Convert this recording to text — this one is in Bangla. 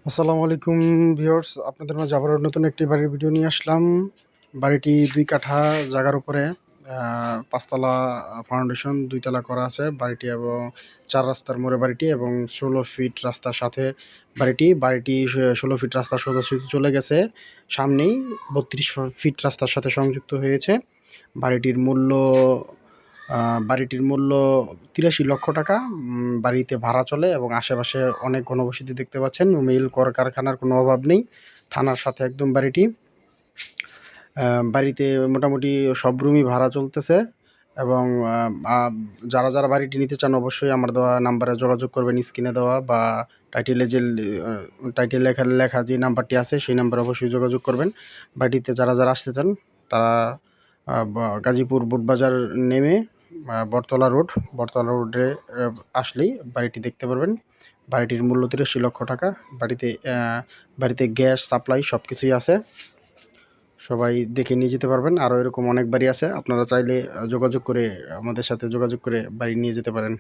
আসসালামু আলাইকুম ভিউয়ার্স, আপনাদের মাঝে আবারও নতুন একটি বাড়ির ভিডিও নিয়ে আসলাম। বাড়িটি ২ কাঠা জায়গার উপরে ৫ তলা ফাউন্ডেশন, ২ তলা করা আছে বাড়িটি এবং ৪ রাস্তার মোড়ে বাড়িটি এবং ১৬ ফিট রাস্তার সাথে বাড়িটি ১৬ ফিট রাস্তা সোজাসুজি চলে গেছে। সামনেই ৩২ ফিট রাস্তার সাথে সংযুক্ত হয়েছে। বাড়িটির মূল্য বাড়িটির মূল্য ৮৩ লক্ষ টাকা। বাড়িতে ভাড়া চলে এবং আশেপাশে অনেক ঘনবসতি দেখতে পাচ্ছেন। মিল কলকারখানার কোনো অভাব নেই। থানার সাথে একদম বাড়িটি। বাড়িতে মোটামুটি সব রুমই ভাড়া চলতেছে এবং যারা বাড়িটি নিতে চান অবশ্যই আমার দেওয়া নাম্বারে যোগাযোগ করবেন। স্ক্রিনে দেওয়া বা টাইটেলে যে টাইটেলে লেখা যে নাম্বারটি আছে সেই নাম্বারে অবশ্যই যোগাযোগ করবেন। বাড়িটিতে যারা আসতে চান তারা গাজীপুর বুটবাজার নেমে বটতলা রোডে আসলেই বাড়িটি দেখতে পারবেন। বাড়িটির মূল্য ৮৩ লক্ষ টাকা। বাড়িতে গ্যাস সাপ্লাই সব কিছুই আছে। সবাই দেখে নিয়ে যেতে পারবেন। আরও এরকম অনেক বাড়ি আছে। আপনারা চাইলে আমাদের সাথে যোগাযোগ করে বাড়ি নিয়ে যেতে পারেন।